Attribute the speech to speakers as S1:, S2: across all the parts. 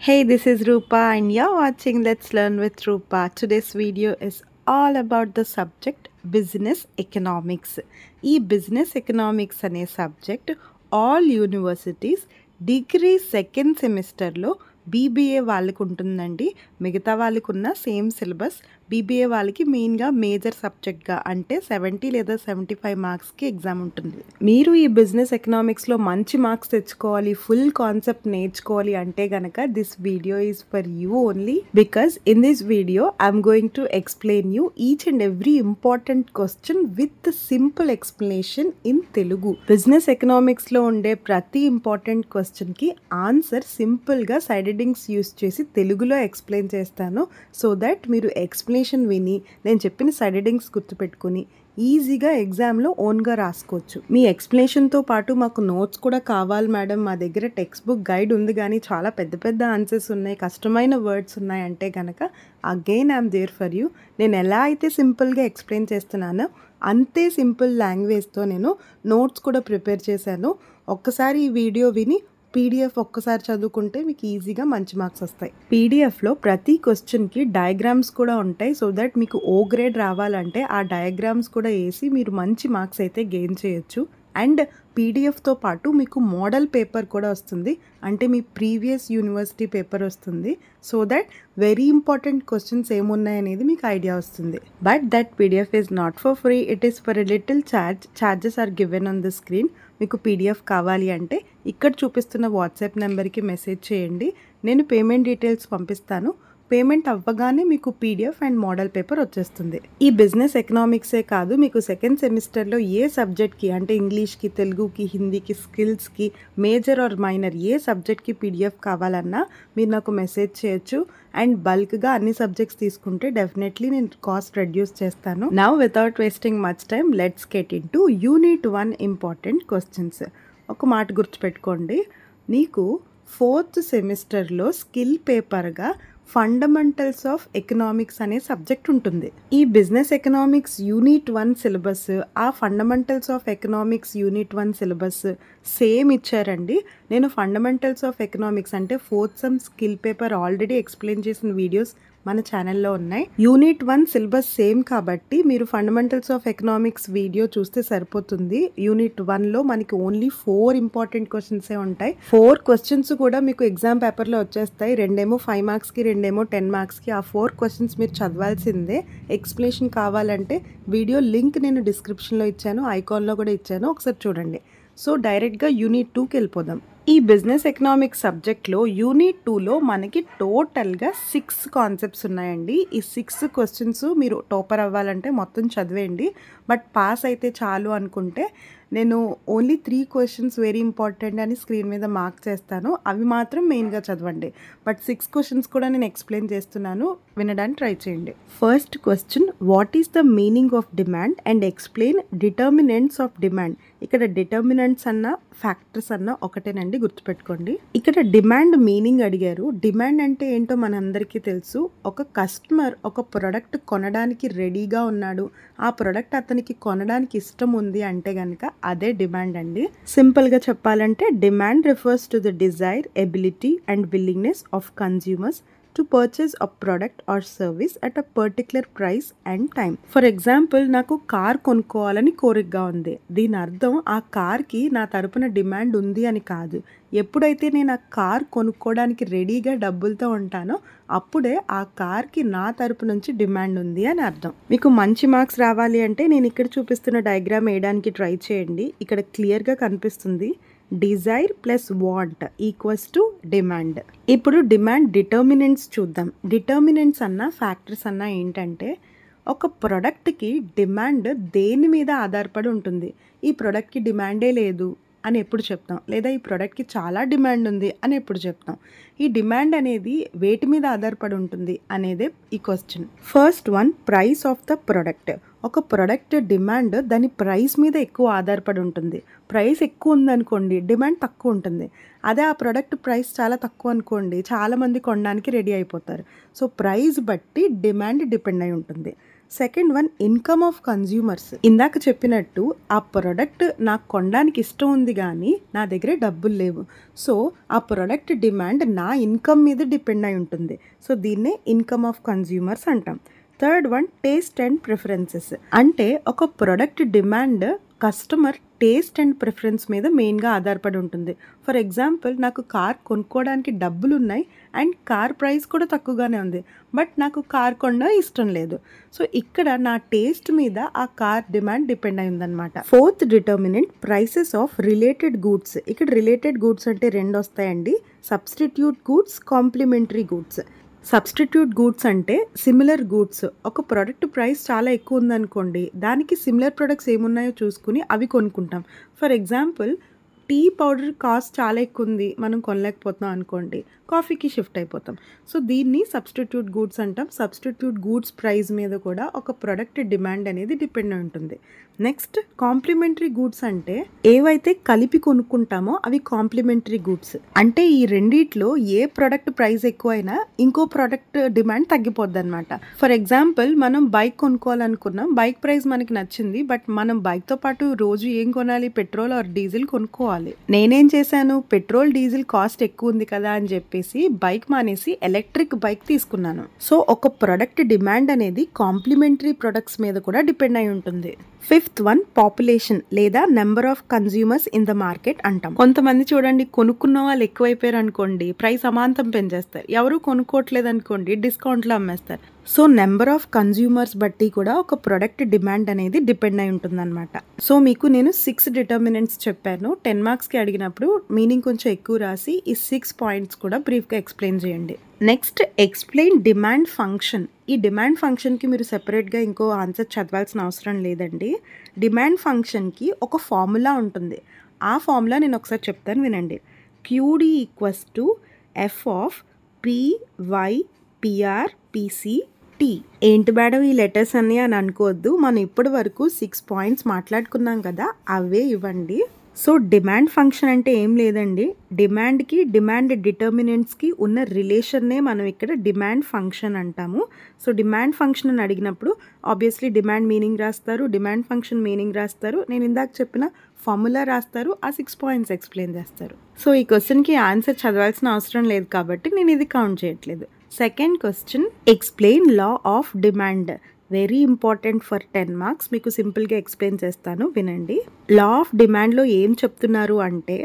S1: Hey, this is Rupa, and you're watching Let's Learn with Rupa. Today's video is all about the subject business economics. ఈ business economics అనే subject all universities degree second సెమిస్టర్లో BBA వాళ్ళకు ఉంటుందండి. మిగతా వాళ్ళకు ఉన్న same syllabus BBA వాళ్ళకి మెయిన్గా మేజర్ సబ్జెక్ట్గా అంటే 70 లేదా 75 మార్క్స్కి ఎగ్జామ్ ఉంటుంది. మీరు ఈ బిజినెస్ ఎకనామిక్స్లో మంచి మార్క్స్ తెచ్చుకోవాలి, ఫుల్ కాన్సెప్ట్ నేర్చుకోవాలి అంటే గనక this video is for you only. Because in this video I'm going to explain you each and every important question with simple explanation in Telugu. Business ఎకనామిక్స్లో ఉండే ప్రతి ఇంపార్టెంట్ క్వశ్చన్కి ఆన్సర్ సింపుల్గా సైడ్ హెడ్డింగ్స్ యూస్ చేసి తెలుగులో ఎక్స్ప్లెయిన్ చేస్తాను. So that మీరు explanation విని నేను చెప్పిన సైడ్ హెడ్డింగ్స్ గుర్తుపెట్టుకుని ఈజీగా ఎగ్జామ్లో ఓన్గా రాసుకోవచ్చు. మీ ఎక్స్ప్లెనేషన్తో పాటు మాకు నోట్స్ కూడా కావాలి మేడం, మా దగ్గర టెక్స్ట్ బుక్ గైడ్ ఉంది కానీ చాలా పెద్ద పెద్ద ఆన్సర్స్ ఉన్నాయి, కష్టమైన వర్డ్స్ ఉన్నాయి అంటే కనుక again I'm there for you. నేను ఎలా అయితే సింపుల్గా ఎక్స్ప్లెయిన్ చేస్తున్నానో అంతే సింపుల్ లాంగ్వేజ్తో నేను నోట్స్ కూడా ప్రిపేర్ చేశాను. ఒక్కసారి ఈ వీడియో విని పీడిఎఫ్ ఒక్కసారి చదువుకుంటే మీకు ఈజీగా మంచి మార్క్స్ వస్తాయి. పీడిఎఫ్లో ప్రతి క్వశ్చన్కి డయాగ్రామ్స్ కూడా ఉంటాయి. సో దట్ మీకు ఓ గ్రేడ్ రావాలంటే ఆ డయాగ్రామ్స్ కూడా వేసి మీరు మంచి మార్క్స్ అయితే గెయిన్ చేయొచ్చు. అండ్ పీడిఎఫ్తో పాటు మీకు మోడల్ పేపర్ కూడా వస్తుంది, అంటే మీ ప్రీవియస్ యూనివర్సిటీ పేపర్ వస్తుంది. So that very important questions ఏమున్నాయనేది మీకు ఐడియా వస్తుంది. But that PDF is not for free, it is for a little charges are given on the screen. మీకు పీడిఎఫ్ కావాలి అంటే ఇక్కడ చూపిస్తున్న వాట్సాప్ నెంబర్కి మెసేజ్ చేయండి, నేను పేమెంట్ డీటెయిల్స్ పంపిస్తాను. పేమెంట్ అవ్వగానే మీకు పీడిఎఫ్ అండ్ మోడల్ పేపర్ వచ్చేస్తుంది. ఈ బిజినెస్ ఎకనామిక్సే కాదు, మీకు సెకండ్ సెమిస్టర్లో ఏ సబ్జెక్ట్కి అంటే ఇంగ్లీష్కి, తెలుగుకి, హిందీకి, స్కిల్స్కి, మేజర్ ఆర్ మైనర్ ఏ సబ్జెక్ట్కి పీడిఎఫ్ కావాలన్నా మీరు నాకు మెసేజ్ చేయొచ్చు. అండ్ బల్క్గా అన్ని సబ్జెక్ట్స్ తీసుకుంటే డెఫినెట్లీ నేను కాస్ట్ రెడ్యూస్ చేస్తాను. Now without wasting much time let's get in to unit 1 important questions. ఒక మాట గుర్తుపెట్టుకోండి, నీకు 4th సెమిస్టర్లో స్కిల్ పేపర్గా ఫండమెంటల్స్ ఆఫ్ ఎకనామిక్స్ అనే సబ్జెక్ట్ ఉంటుంది. ఈ బిజినెస్ ఎకనామిక్స్ యూనిట్ 1 సిలబస్, ఆ fundamentals of economics unit 1 syllabus same ఇచ్చారండి. నేను ఫండమెంటల్స్ ఆఫ్ ఎకనామిక్స్ అంటే 4th sem skill paper already explain చేసిన వీడియోస్ మన ఛానల్లో ఉన్నాయి. యూనిట్ 1 సిలబస్ సేమ్ కాబట్టి మీరు ఫండమెంటల్స్ ఆఫ్ ఎకనామిక్స్ వీడియో చూస్తే సరిపోతుంది. యూనిట్ 1లో మనకి ఓన్లీ 4 ఇంపార్టెంట్ క్వశ్చన్సే ఉంటాయి. 4 క్వశ్చన్స్ కూడా మీకు ఎగ్జామ్ పేపర్లో వచ్చేస్తాయి. రెండేమో 5 మార్క్స్కి, రెండేమో 10 మార్క్స్కి. ఆ 4 క్వశ్చన్స్ మీరు చదవాల్సిందే. ఎక్స్ప్లెనేషన్ కావాలంటే వీడియో లింక్ నేను డిస్క్రిప్షన్లో ఇచ్చాను, ఐకాన్లో కూడా ఇచ్చాను, ఒకసారి చూడండి. సో డైరెక్ట్గా యూనిట్ 2కి వెళ్ళిపోదాం. ఈ బిజినెస్ ఎకనామిక్స్ సబ్జెక్ట్లో యూనిట్ 2లో మనకి టోటల్గా 6 కాన్సెప్ట్స్ ఉన్నాయండి. ఈ 6 క్వశ్చన్స్ మీరు టాపర్ అవ్వాలంటే మొత్తం చదివేయండి. బట్ పాస్ అయితే చాలు అనుకుంటే నేను ఓన్లీ 3 క్వశ్చన్స్ వెరీ ఇంపార్టెంట్ అని స్క్రీన్ మీద మార్క్ చేస్తాను, అవి మాత్రం మెయిన్గా చదవండి. బట్ 6 క్వశ్చన్స్ కూడా నేను ఎక్స్ప్లెయిన్ చేస్తున్నాను, వినడానికి ట్రై చేయండి. First question, what is the meaning of demand and explain determinants of demand. ఇక్కడ డిటర్మినెంట్స్ అన్న ఫ్యాక్టర్స్ అన్న ఒకటేనండి, గుర్తుపెట్టుకోండి. ఇక్కడ డిమాండ్ మీనింగ్ అడిగారు. డిమాండ్ అంటే ఏంటో మనందరికీ తెలుసు. ఒక కస్టమర్ ఒక ప్రొడక్ట్ కొనడానికి రెడీగా ఉన్నాడు, ఆ ప్రొడక్ట్ అతనికి కొనడానికి ఇష్టం ఉంది అంటే కనుక అదే డిమాండ్ అండి. సింపుల్గా చెప్పాలంటే demand refers to the desire, ability and willingness of consumers to purchase a product or service at a particular price and time. For example, నాకు కార్ కొనుక్కోవాలని కోరికగా ఉంది. దీని అర్థం ఆ కార్కి నా తరపున డిమాండ్ ఉంది అని కాదు. ఎప్పుడైతే నేను ఆ కార్ కొనుక్కోవడానికి రెడీగా డబ్బులతో ఉంటానో అప్పుడే ఆ కార్కి నా తరపు నుంచి డిమాండ్ ఉంది అని అర్థం. మీకు మంచి మార్క్స్ రావాలి అంటే నేను ఇక్కడ చూపిస్తున్న డయాగ్రామ్ వేయడానికి ట్రై చేయండి. ఇక్కడ క్లియర్గా కనిపిస్తుంది, desire plus want equals to demand. ఇప్పుడు డిమాండ్ డిటర్మినెంట్స్ చూద్దాం. డిటర్మినెంట్స్ అన్న ఫ్యాక్టర్స్ అన్న ఏంటంటే, ఒక ప్రోడక్ట్కి డిమాండ్ దేని మీద ఆధారపడి ఉంటుంది. ఈ ప్రోడక్ట్కి డిమాండే లేదు అని ఎప్పుడు చెప్తాం, లేదా ఈ ప్రోడక్ట్కి చాలా డిమాండ్ ఉంది అని ఎప్పుడు చెప్తాం. ఈ డిమాండ్ అనేది వేటి మీద ఆధారపడి ఉంటుంది అనేదే ఈ question. First one, price of the product. ఒక ప్రోడక్ట్ డిమాండ్ దాని ప్రైస్ మీద ఎక్కువ ఆధారపడి ఉంటుంది. ప్రైస్ ఎక్కువ ఉందనుకోండి, డిమాండ్ తక్కువ ఉంటుంది. అదే ఆ ప్రోడక్ట్ ప్రైస్ చాలా తక్కువ అనుకోండి, చాలామంది కొనడానికి రెడీ అయిపోతారు. సో ప్రైస్ బట్టి డిమాండ్ డిపెండ్ అయి ఉంటుంది. Second one income of consumers. ఇందాక చెప్పినట్టు ఆ ప్రొడక్ట్ నాకు కొనడానికి ఇష్టం ఉంది కానీ నా దగ్గర డబ్బులు లేవు. సో ఆ ప్రొడక్ట్ డిమాండ్ నా ఇన్కమ్ మీద డిపెండ్ అయి ఉంటుంది. సో దీన్నే ఇన్కమ్ ఆఫ్ కన్జ్యూమర్స్ అంటాం. Third one taste and preferences. అంటే ఒక product demand customer taste and preference మీద మెయిన్గా ఆధారపడి ఉంటుంది. ఫర్ ఎగ్జాంపుల్, నాకు కార్ కొనుక్కోవడానికి డబ్బులు ఉన్నాయి అండ్ కార్ ప్రైస్ కూడా తక్కువగానే ఉంది, బట్ నాకు కార్ కొనడం ఇష్టం లేదు. సో ఇక్కడ నా టేస్ట్ మీద ఆ కార్ డిమాండ్ డిపెండ్ అయి ఉందన్నమాట. Fourth determinant prices of related goods. ఇక్కడ రిలేటెడ్ గూడ్స్ అంటే రెండు వస్తాయండి, substitute goods, complementary goods. Substitute goods అంటే సిమిలర్ గూడ్స్. ఒక ప్రోడక్ట్ ప్రైస్ చాలా ఎక్కువ ఉందనుకోండి, దానికి సిమిలర్ ప్రొడక్ట్స్ ఏమున్నాయో చూసుకుని అవి కొనుక్కుంటాం. For example, tea powder cost చాలా ఎక్కువ ఉంది, మనం కొనలేకపోతున్నాం అనుకోండి, కాఫీకి షిఫ్ట్ అయిపోతాం. సో దీన్ని సబ్స్టిట్యూట్ గూడ్స్ అంటాం. సబ్స్టిట్యూట్ గూడ్స్ ప్రైస్ మీద కూడా ఒక ప్రొడక్ట్ డిమాండ్ అనేది డిపెండ్ అయి ఉంటుంది. నెక్స్ట్ కాంప్లిమెంటరీ గూడ్స్ అంటే ఏవైతే కలిపి కొనుక్కుంటామో అవి కాంప్లిమెంటరీ గూడ్స్. అంటే ఈ రెండిట్లో ఏ ప్రోడక్ట్ ప్రైస్ ఎక్కువైనా ఇంకో ప్రోడక్ట్ డిమాండ్ తగ్గిపోద్ది అనమాట. ఫర్ ఎగ్జాంపుల్, మనం బైక్ కొనుక్కోవాలనుకున్నాం, బైక్ ప్రైస్ మనకి నచ్చింది, బట్ మనం బైక్తో పాటు రోజు ఏం కొనాలి, పెట్రోల్ ఆర్ డీజిల్ కొనుక్కోవాలి. నేనేం చేశాను, పెట్రోల్ డీజిల్ కాస్ట్ ఎక్కువ ఉంది కదా అని చెప్పేసి బైక్ మానేసి ఎలక్ట్రిక్ బైక్ తీసుకున్నాను. సో ఒక ప్రొడక్ట్ డిమాండ్ అనేది కాంప్లిమెంటరీ ప్రొడక్ట్స్ మీద కూడా డిపెండ్ అయి ఉంటుంది. ఫిఫ్త్ వన్ పాపులేషన్ లేదా number of consumers in the market అంటాం. కొంతమంది చూడండి, కొనుక్కున్న వాళ్ళు ఎక్కువైపోయారు అనుకోండి, ప్రైస్ అమాంతం పెంచేస్తారు. ఎవరు కొనుక్కోవట్లేదు అనుకోండి, డిస్కౌంట్లో అమ్మేస్తారు. సో నెంబర్ ఆఫ్ కన్జ్యూమర్స్ బట్టి కూడా ఒక ప్రొడక్ట్ డిమాండ్ అనేది డిపెండ్ అయి ఉంటుందన్నమాట. సో మీకు నేను 6 డిటర్మినెంట్స్ చెప్పాను. 10 మార్క్స్కి అడిగినప్పుడు మీనింగ్ కొంచెం ఎక్కువ రాసి ఈ 6 పాయింట్స్ కూడా బ్రీఫ్గా ఎక్స్ప్లెయిన్ చేయండి. Next explain demand function. ఈ డిమాండ్ ఫంక్షన్కి మీరు సెపరేట్గా ఇంకో ఆన్సర్ చదవాల్సిన అవసరం లేదండి. డిమాండ్ ఫంక్షన్కి ఒక ఫార్ములా ఉంటుంది. ఆ ఫార్ములా నేను ఒకసారి చెప్తాను, వినండి. QD equals to F of PY PR PC T. ఏంటి మేడం ఈ లెటర్స్ అన్నీ అని అనుకోవద్దు, మనం ఇప్పటి వరకు 6 పాయింట్స్ మాట్లాడుకున్నాం కదా, అవే ఇవ్వండి. సో డిమాండ్ ఫంక్షన్ అంటే ఏం లేదండి, డిమాండ్కి డిమాండ్ డిటర్మినెంట్స్కి ఉన్న రిలేషన్నే మనం ఇక్కడ డిమాండ్ ఫంక్షన్ అంటాము. సో డిమాండ్ ఫంక్షన్ అని అడిగినప్పుడు ఆబ్వియస్లీ డిమాండ్ మీనింగ్ రాస్తారు, డిమాండ్ ఫంక్షన్ మీనింగ్ రాస్తారు, నేను ఇందాక చెప్పిన ఫార్ములా రాస్తారు, ఆ 6 పాయింట్స్ ఎక్స్ప్లెయిన్ చేస్తారు. సో ఈ క్వశ్చన్కి ఆన్సర్ చదవాల్సిన అవసరం లేదు కాబట్టి నేను ఇది కౌంట్ చేయట్లేదు. Second question, explain law of demand. Very important for 10 marks. మీకు సింపుల్గా ఎక్స్ప్లెయిన్ చేస్తాను, వినండి. లా ఆఫ్ డిమాండ్లో ఏం చెప్తున్నారు అంటే,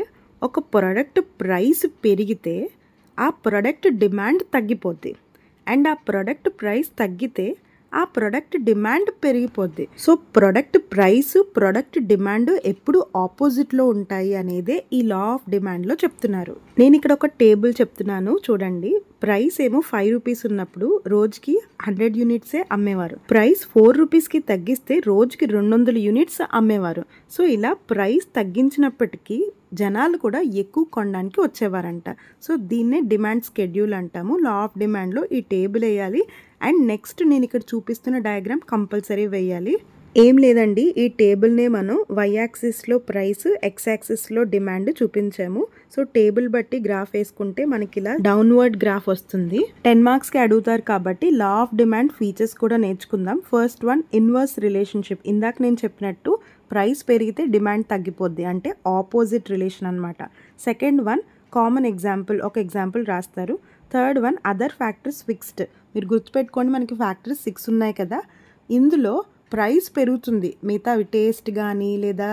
S1: ఒక ప్రోడక్ట్ ప్రైస్ పెరిగితే ఆ ప్రోడక్ట్ డిమాండ్ తగ్గిపోద్ది, అండ్ ఆ ప్రోడక్ట్ ప్రైస్ తగ్గితే ఆ ప్రోడక్ట్ డిమాండ్ పెరిగిపోద్ది. So product price, product demand ఎప్పుడు ఆపోజిట్లో ఉంటాయి అనేదే ఈ లా ఆఫ్ డిమాండ్లో చెప్తున్నారు. నేను ఇక్కడ ఒక టేబుల్ చెప్తున్నాను చూడండి. ప్రైస్ ఏమో 5 రూపీస్ ఉన్నప్పుడు రోజుకి 100 యూనిట్సే అమ్మేవారు. ప్రైస్ 4 రూపీస్కి తగ్గిస్తే రోజుకి 200 యూనిట్స్ అమ్మేవారు. సో ఇలా ప్రైస్ తగ్గించినప్పటికీ జనాలు కూడా ఎక్కువ కొనడానికి వచ్చేవారంట. సో దీన్నే డిమాండ్ స్కెడ్యూల్ అంటాము. లా ఆఫ్ డిమాండ్లో ఈ టేబుల్ వేయాలి, అండ్ నెక్స్ట్ నేను ఇక్కడ చూపిస్తున్న డయాగ్రామ్ కంపల్సరీ వేయాలి. ఏం లేదండి, ఈ టేబుల్నే మనం వై యాక్సిస్లో ప్రైస్, ఎక్స్ యాక్సిస్లో డిమాండ్ చూపించాము. సో టేబుల్ బట్టి గ్రాఫ్ వేసుకుంటే మనకి ఇలా డౌన్వర్డ్ గ్రాఫ్ వస్తుంది. 10 మార్క్స్కి అడుగుతారు కాబట్టి లా ఆఫ్ డిమాండ్ ఫీచర్స్ కూడా నేర్చుకుందాం. First one, inverse relationship. ఇందాక నేను చెప్పినట్టు ప్రైస్ పెరిగితే డిమాండ్ తగ్గిపోద్ది, అంటే ఆపోజిట్ రిలేషన్ అనమాట. సెకండ్ వన్, కామన్ ఎగ్జాంపుల్, ఒక ఎగ్జాంపుల్ రాస్తారు. Third one, other factors fixed. మీరు గుర్తుపెట్టుకోండి, మనకి ఫ్యాక్టర్స్ 6 ఉన్నాయి కదా, ఇందులో ప్రైస్ పెరుగుతుంది, మిగతావి టేస్ట్ కానీ లేదా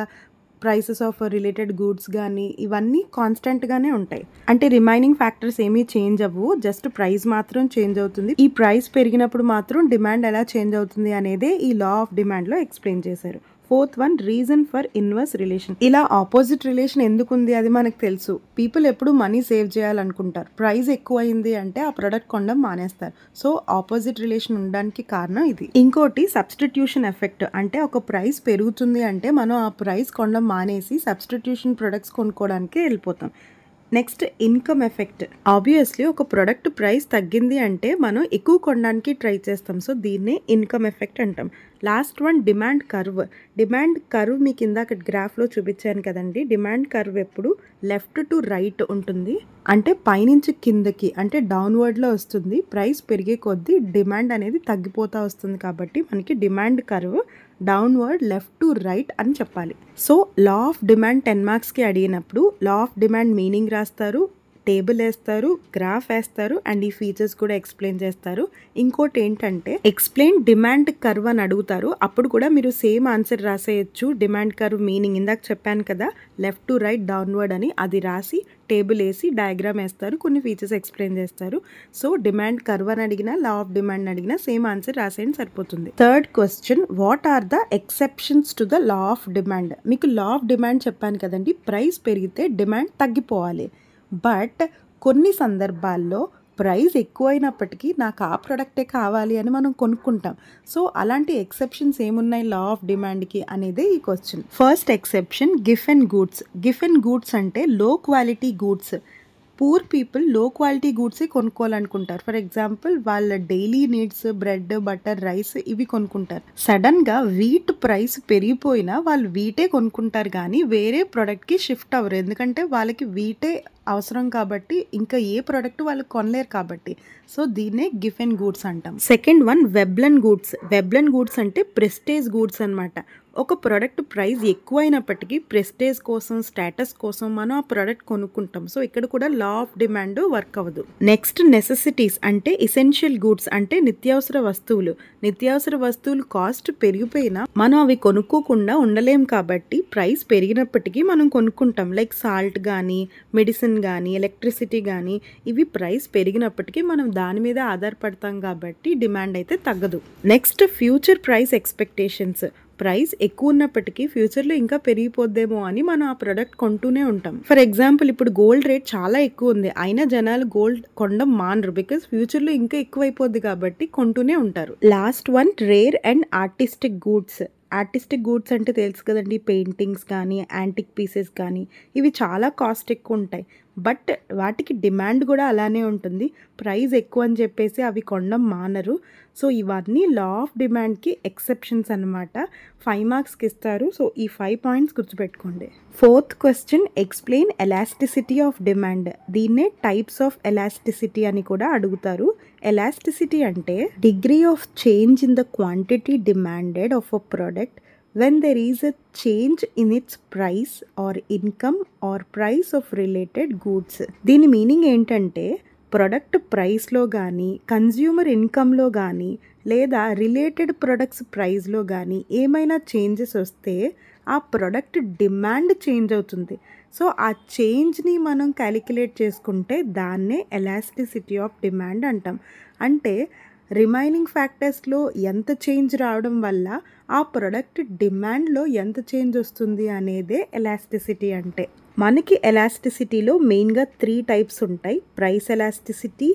S1: ప్రైసెస్ ఆఫ్ రిలేటెడ్ గూడ్స్ కానీ ఇవన్నీ కాన్స్టెంట్గానే ఉంటాయి. అంటే రిమైనింగ్ ఫ్యాక్టర్స్ ఏమీ చేంజ్ అవ్వవు, జస్ట్ ప్రైస్ మాత్రం చేంజ్ అవుతుంది. ఈ ప్రైస్ పెరిగినప్పుడు మాత్రం డిమాండ్ ఎలా చేంజ్ అవుతుంది అనేదే ఈ లా ఆఫ్ డిమాండ్లో ఎక్స్ప్లెయిన్ చేశారు. Fourth one, reason for inverse relation. ఇలా ఆపోజిట్ రిలేషన్ ఎందుకు ఉంది అది మనకు తెలుసు. పీపుల్ ఎప్పుడు మనీ సేవ్ చేయాలనుకుంటారు, ప్రైస్ ఎక్కువ అయింది అంటే ఆ ప్రొడక్ట్ కొనడం మానేస్తారు. సో ఆపోజిట్ రిలేషన్ ఉండడానికి కారణం ఇది. ఇంకోటి సబ్స్టిట్యూషన్ ఎఫెక్ట్. అంటే ఒక ప్రైస్ పెరుగుతుంది అంటే మనం ఆ ప్రైస్ కొనడం మానేసి సబ్స్టిట్యూషన్ ప్రొడక్ట్స్ కొనుక్కోవడానికి వెళ్ళిపోతాం. Next income effect. ఆబ్వియస్లీ ఒక ప్రొడక్ట్ ప్రైస్ తగ్గింది అంటే మనం ఎక్కువ కొనడానికి ట్రై చేస్తాం. సో దీన్నే ఇన్కమ్ ఎఫెక్ట్ అంటాం. Last one demand curve. Demand curve మీకు ఇందాక గ్రాఫ్లో చూపించాను కదండి. డిమాండ్ కర్వ్ ఎప్పుడు లెఫ్ట్ టు రైట్ ఉంటుంది, అంటే పైనుంచి కిందకి అంటే డౌన్వర్డ్లో వస్తుంది. ప్రైస్ పెరిగే కొద్దీ డిమాండ్ అనేది తగ్గిపోతూ వస్తుంది కాబట్టి మనకి demand curve downward left to right అని చెప్పాలి. సో లా ఆఫ్ డిమాండ్ 10 మార్క్స్కి అడిగినప్పుడు లా ఆఫ్ డిమాండ్ మీనింగ్ రాస్తారు, టేబుల్ వేస్తారు, గ్రాఫ్ వేస్తారు అండ్ ఈ ఫీచర్స్ కూడా ఎక్స్ప్లెయిన్ చేస్తారు. ఇంకోటి ఏంటంటే ఎక్స్ప్లెయిన్ డిమాండ్ కర్వ్ అని అడుగుతారు. అప్పుడు కూడా మీరు సేమ్ ఆన్సర్ రాసేయచ్చు. డిమాండ్ కర్వ్ మీనింగ్ ఇందాక చెప్పాను కదా, లెఫ్ట్ టు రైట్ డౌన్వర్డ్ అని, అది రాసి టేబుల్ వేసి డయాగ్రామ్ వేస్తారు, కొన్ని ఫీచర్స్ ఎక్స్ప్లెయిన్ చేస్తారు. సో డిమాండ్ కర్వ్ అని అడిగినా లా ఆఫ్ డిమాండ్ అడిగినా సేమ్ ఆన్సర్ రాసేయండి సరిపోతుంది. Third question, what are the exceptions to the law of demand. మీకు లా ఆఫ్ డిమాండ్ చెప్పాను కదండి, ప్రైస్ పెరిగితే డిమాండ్ తగ్గిపోవాలి. బట్ కొన్ని సందర్భాల్లో ప్రైస్ ఎక్కువైనప్పటికీ నాకు ఆ ప్రోడక్టే కావాలి అని మనం కొనుక్కుంటాం. సో అలాంటి ఎక్సెప్షన్స్ ఏమున్నాయి లా ఆఫ్ డిమాండ్కి అనేదే ఈ question. First exception Giffen goods. Giffen goods అంటే low quality goods. Poor people low quality గూడ్సే కొనుక్కోవాలనుకుంటారు. ఫర్ ఎగ్జాంపుల్ వాళ్ళ daily needs bread, butter, rice ఇవి కొనుక్కుంటారు. సడన్గా వీట్ ప్రైస్ పెరిగిపోయినా వాళ్ళు వీటే కొనుక్కుంటారు కానీ వేరే ప్రోడక్ట్కి షిఫ్ట్ అవ్వరు. ఎందుకంటే వాళ్ళకి వీటే అవసరం కాబట్టి, ఇంకా ఏ ప్రోడక్ట్ వాళ్ళు కొనలేరు కాబట్టి. సో దీన్నే గిఫ్ అండ్ గూడ్స్ అంటాం. Second one Veblen goods. Veblen goods అంటే ప్రెస్టేజ్ గూడ్స్ అనమాట. ఒక ప్రోడక్ట్ ప్రైస్ ఎక్కువైనప్పటికీ ప్రెస్టేజ్ కోసం, స్టేటస్ కోసం మనం ఆ ప్రోడక్ట్ కొనుక్కుంటాం. సో ఇక్కడ కూడా లా ఆఫ్ డిమాండ్ వర్క్ అవ్వదు. నెక్స్ట్ నెసెసిటీస్ అంటే ఎసెన్షియల్ గూడ్స్ అంటే నిత్యావసర వస్తువులు. నిత్యావసర వస్తువులు కాస్ట్ పెరిగిపోయినా మనం అవి కొనుక్కోకుండా ఉండలేం కాబట్టి ప్రైస్ పెరిగినప్పటికీ మనం కొనుక్కుంటాం. లైక్ సాల్ట్ కానీ, మెడిసిన్ కానీ, ఎలక్ట్రిసిటీ కానీ, ఇవి ప్రైస్ పెరిగినప్పటికీ మనం దాని మీద ఆధారపడతాం కాబట్టి డిమాండ్ అయితే తగ్గదు. Next future price expectations. Price ఎక్కువ ఉన్నప్పటికీ ఫ్యూచర్లో ఇంకా పెరిగిపోద్దేమో అని మనం ఆ ప్రోడక్ట్ కొంటూనే ఉంటాం. ఫర్ ఎగ్జాంపుల్ ఇప్పుడు గోల్డ్ రేట్ చాలా ఎక్కువ ఉంది, అయినా జనాలు గోల్డ్ కొనడం మానరు. బికాస్ ఫ్యూచర్లో ఇంకా ఎక్కువైపోద్ది కాబట్టి కొంటూనే ఉంటారు. Last one rare and artistic goods. Artistic goods అంటే తెలుసు కదండి, పెయింటింగ్స్ కానీ, యాంటిక్ పీసెస్ కానీ, ఇవి చాలా కాస్ట్ ఎక్కువ ఉంటాయి. బట్ వాటికి డిమాండ్ కూడా అలానే ఉంటుంది. ప్రైస్ ఎక్కువ అని చెప్పేసి అవి కొనడం మానరు. సో ఇవన్నీ లా ఆఫ్ డిమాండ్కి ఎక్సెప్షన్స్ అనమాట. 5 మార్క్స్కి ఇస్తారు. సో ఈ 5 పాయింట్స్ గుర్తుపెట్టుకోండి. Fourth question, explain elasticity of demand. దీన్నే టైప్స్ ఆఫ్ ఎలాస్టిసిటీ అని కూడా అడుగుతారు. ఎలాస్టిసిటీ అంటే degree of change in the quantity demanded of a product when there is a change in its price or income or price of related goods. దీని meaning ఏంటంటే product ప్రైస్లో కానీ, consumer ఇన్కమ్లో కానీ, లేదా రిలేటెడ్ ప్రొడక్ట్స్ ప్రైస్లో కానీ ఏమైనా చేంజెస్ వస్తే ఆ ప్రొడక్ట్ డిమాండ్ చేంజ్ అవుతుంది. సో ఆ చేంజ్ని మనం క్యాలిక్యులేట్ చేసుకుంటే దాన్నే ఎలాస్టిసిటీ ఆఫ్ డిమాండ్ అంటాం. అంటే రిమైనింగ్ ఫ్యాక్టర్స్లో ఎంత చేంజ్ రావడం వల్ల ఆ ప్రొడక్ట్ డిమాండ్లో ఎంత చేంజ్ వస్తుంది అనేదే ఎలాస్టిసిటీ అంటే. మనకి ఎలాస్టిసిటీలో మెయిన్గా 3 టైప్స్ ఉంటాయి. Price elasticity,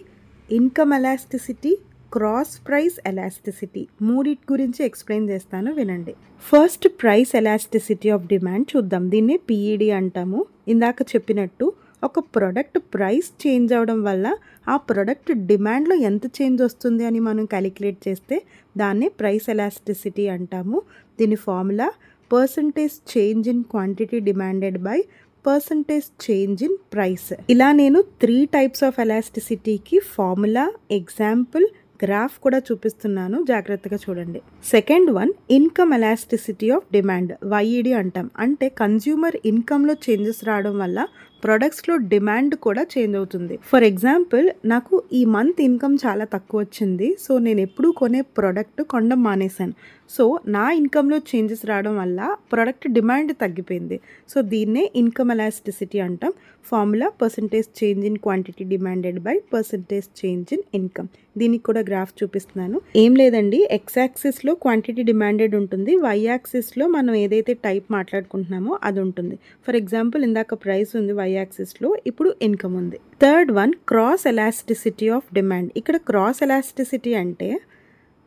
S1: income elasticity, cross price elasticity. మూడిటి గురించి ఎక్స్ప్లెయిన్ చేస్తాను, వినండి. First price elasticity of demand చూద్దాం. దీన్ని పిఈడి అంటాము. ఇందాక చెప్పినట్టు ఒక ప్రోడక్ట్ ప్రైస్ చేంజ్ అవడం వల్ల ఆ ప్రోడక్ట్ డిమాండ్లో ఎంత చేంజ్ వస్తుంది అని మనం క్యాలిక్యులేట్ చేస్తే దాన్నే ప్రైస్ ఎలాస్టిసిటీ అంటాము. దీని formula percentage change in quantity demanded by percentage change in price. ఇలా నేను 3 టైప్స్ ఆఫ్ ఎలాస్టిసిటీకి ఫార్ములా, ఎగ్జాంపుల్, గ్రాఫ్ కూడా చూపిస్తున్నాను, జాగ్రత్తగా చూడండి. Second one income elasticity of demand, YED అంటాం. అంటే కన్జ్యూమర్ ఇన్కమ్లో చేంజెస్ రావడం వల్ల ప్రొడక్ట్స్లో డిమాండ్ కూడా చేంజ్ అవుతుంది. ఫర్ ఎగ్జాంపుల్, నాకు ఈ మంత్ ఇన్కమ్ చాలా తక్కువ వచ్చింది. సో నేను ఎప్పుడూ కొనే ప్రోడక్ట్ కొనడం మానేశాను. సో నా ఇన్కంలో చేంజెస్ రావడం వల్ల ప్రోడక్ట్ డిమాండ్ తగ్గిపోయింది. సో దీన్నే ఇన్కమ్ ఎలాస్టిసిటీ అంటాం. Formula percentage change in quantity demanded by percentage change in income. దీనికి కూడా గ్రాఫ్ చూపిస్తున్నాను. ఏం లేదండి, ఎక్స్ యాక్సిస్లో క్వాంటిటీ డిమాండెడ్ ఉంటుంది, వై యాక్సిస్లో మనం ఏదైతే టైప్ మాట్లాడుకుంటున్నామో అది ఉంటుంది. ఫర్ ఎగ్జాంపుల్ ఇందాక ప్రైస్ ఉంది వై యాక్సిస్లో, ఇప్పుడు ఇన్కమ్ ఉంది. Third one cross elasticity of demand. ఇక్కడ క్రాస్ ఎలాస్టిసిటీ అంటే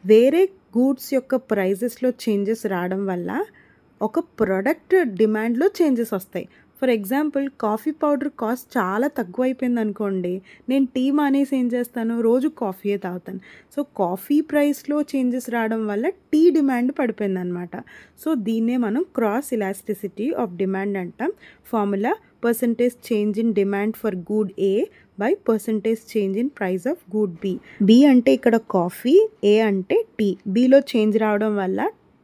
S1: వేరే గూడ్స్ యొక్క ప్రైజెస్లో చేంజెస్ రావడం వల్ల ఒక ప్రోడక్ట్ డిమాండ్లో చేంజెస్ వస్తాయి. For example coffee powder cost చాలా తక్కువైపోయింది అనుకోండి, నేను టీ మానేసి ఏం చేస్తాను, రోజు కాఫీయే తాగుతాను. సో కాఫీ ప్రైస్లో చేంజెస్ రావడం వల్ల టీ డిమాండ్ పడిపోయింది అనమాట. సో దీన్నే మనం క్రాస్ ఎలాస్టిసిటీ ఆఫ్ డిమాండ్ అంటాం. Formula percentage change in demand for good A by percentage change in price of good B. B అంటే ఇక్కడ కాఫీ, ఏ అంటే టీ. బిలో చేంజ్ రావడం వల్ల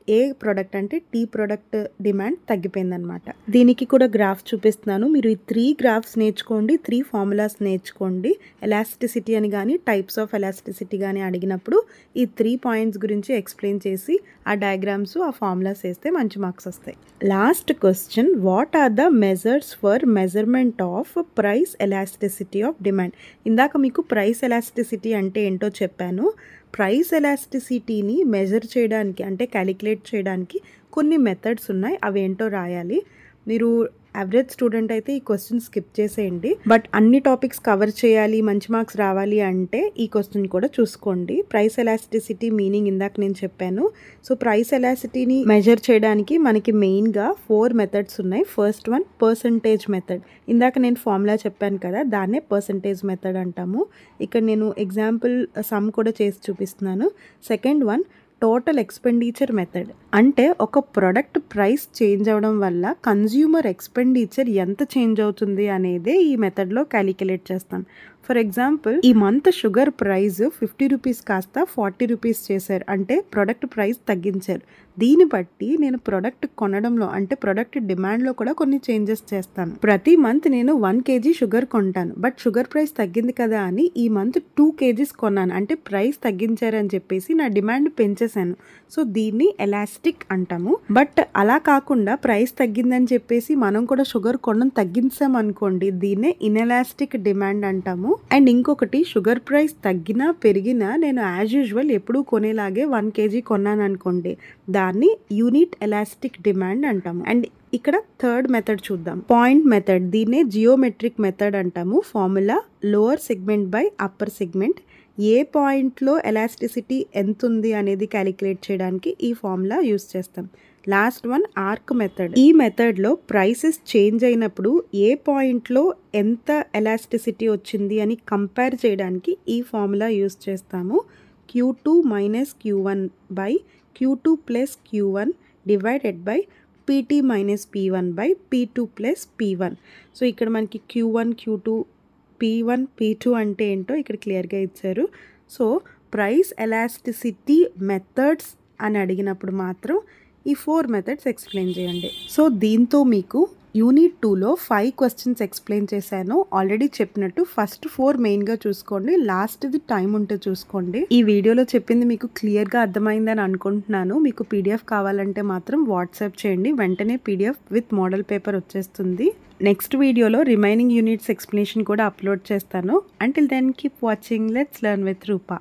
S1: ఏ ప్రోడక్ట్ అంటే టీ ప్రోడక్ట్ డిమాండ్ తగ్గిపోయిందనమాట. దీనికి కూడా గ్రాఫ్ చూపిస్తున్నాను. మీరు ఈ 3 గ్రాఫ్స్ నేర్చుకోండి, 3 ఫార్ములాస్ నేర్చుకోండి. ఎలాస్టిసిటీ అని కానీ టైప్స్ ఆఫ్ ఎలాస్టిసిటీ కానీ అడిగినప్పుడు ఈ 3 పాయింట్స్ గురించి ఎక్స్ప్లెయిన్ చేసి ఆ డయాగ్రామ్స్, ఆ ఫార్ములాస్ వేస్తే మంచి మార్క్స్ వస్తాయి. Last question, what are the measures for measurement of price elasticity of demand? ఇందాక మీకు ప్రైస్ ఎలాస్టిసిటీ అంటే ఏంటో చెప్పాను. ప్రైస్ ఎలాస్టిసిటీని మెజర్ చేయడానికి అంటే క్యాలిక్యులేట్ చేయడానికి కొన్ని మెథడ్స్ ఉన్నాయి. అవి ఏంటో రాయాలి. మీరు యావరేజ్ స్టూడెంట్ అయితే ఈ క్వశ్చన్ స్కిప్ చేసేయండి. బట్ అన్ని టాపిక్స్ కవర్ చేయాలి, మంచి మార్క్స్ రావాలి అంటే ఈ క్వశ్చన్ కూడా చూసుకోండి. ప్రైస్ ఎలాస్టిసిటీ మీనింగ్ ఇందాక నేను చెప్పాను. సో ప్రైస్ ఎలాసిటీని మెజర్ చేయడానికి మనకి మెయిన్గా 4 మెథడ్స్ ఉన్నాయి. First one percentage method. ఇందాక నేను ఫార్ములా చెప్పాను కదా, దాన్నే పర్సంటేజ్ మెథడ్ అంటాము. ఇక్కడ నేను ఎగ్జాంపుల్ సమ్ కూడా చేసి చూపిస్తున్నాను. Second one total expenditure method. అంటే ఒక ప్రోడక్ట్ ప్రైస్ చేంజ్ అవ్వడం వల్ల కన్జ్యూమర్ ఎక్స్పెండిచర్ ఎంత చేంజ్ అవుతుంది అనేదే ఈ మెథడ్లో క్యాలిక్యులేట్ చేస్తాం. ఫర్ ఎగ్జాంపుల్ ఈ మంత్ షుగర్ ప్రైస్ 50 రూపీస్ కాస్త 40 రూపీస్ చేశారు, అంటే ప్రోడక్ట్ ప్రైస్ తగ్గించారు. దీన్ని బట్టి నేను ప్రోడక్ట్ కొనడంలో అంటే ప్రోడక్ట్ డిమాండ్లో కూడా కొన్ని చేంజెస్ చేస్తాను. ప్రతి మంత్ నేను 1 kg షుగర్ కొంటాను, బట్ షుగర్ ప్రైస్ తగ్గింది కదా అని ఈ మంత్ 2 kgs కొన్నాను, అంటే ప్రైస్ తగ్గించారని చెప్పేసి నా డిమాండ్ పెంచేశాను. సో దీన్ని ఎలాస్టిక్ అంటాము. బట్ అలా కాకుండా ప్రైస్ తగ్గిందని చెప్పేసి మనం కూడా షుగర్ కొనడం తగ్గించాం అనుకోండి, దీన్నే ఇన్ఎలాస్టిక్ డిమాండ్ అంటాము. అండ్ ఇంకొకటి, షుగర్ ప్రైస్ తగ్గినా పెరిగినా నేను యాజ్ యూజువల్ ఎప్పుడూ కొనేలాగే 1 kg కొన్నాను అనుకోండి, దాన్ని యూనిట్ ఎలాస్టిక్ డిమాండ్ అంటాము. అండ్ ఇక్కడ థర్డ్ మెథడ్ చూద్దాం, పాయింట్ మెథడ్. దీన్నే జియోమెట్రిక్ మెథడ్ అంటాము. Formula lower segment by upper segment. ఏ పాయింట్లో ఎలాస్టిసిటీ ఎంత ఉంది అనేది క్యాలిక్యులేట్ చేయడానికి ఈ ఫార్ములా యూస్ చేస్తాం. Last one arc method. ఈ మెథడ్లో ప్రైసెస్ చేంజ్ అయినప్పుడు ఏ పాయింట్లో ఎంత ఎలాస్టిసిటీ వచ్చింది అని కంపేర్ చేయడానికి ఈ ఫార్ములా యూస్ చేస్తాము. Q2 minus Q1 by Q2 plus Q1 divided by PT minus P1 by P2 plus P1. So ఇక్కడ మనకి Q1, Q2, P1, P2 అంటే ఏంటో ఇక్కడ క్లియర్గా ఇచ్చారు. సో ప్రైస్ ఎలాస్టిసిటీ మెథడ్స్ అని అడిగినప్పుడు మాత్రం ఈ 4 మెథడ్స్ ఎక్స్ప్లెయిన్ చేయండి. సో దీంతో మీకు యూనిట్ 2లో 5 క్వశ్చన్స్ ఎక్స్ప్లెయిన్ చేశాను. ఆల్రెడీ చెప్పినట్టు ఫస్ట్ 4 మెయిన్గా చూసుకోండి, లాస్ట్ది టైం ఉంటే చూసుకోండి. ఈ వీడియోలో చెప్పింది మీకు క్లియర్గా అర్థమైందని అనుకుంటున్నాను. మీకు PDF కావాలంటే మాత్రం వాట్సాప్ చేయండి, వెంటనే PDF విత్ మోడల్ పేపర్ వచ్చేస్తుంది. నెక్స్ట్ వీడియోలో రిమైనింగ్ యూనిట్స్ ఎక్స్ప్లెనేషన్ కూడా అప్లోడ్ చేస్తాను. Until then keep watching. Let's learn with Roopa.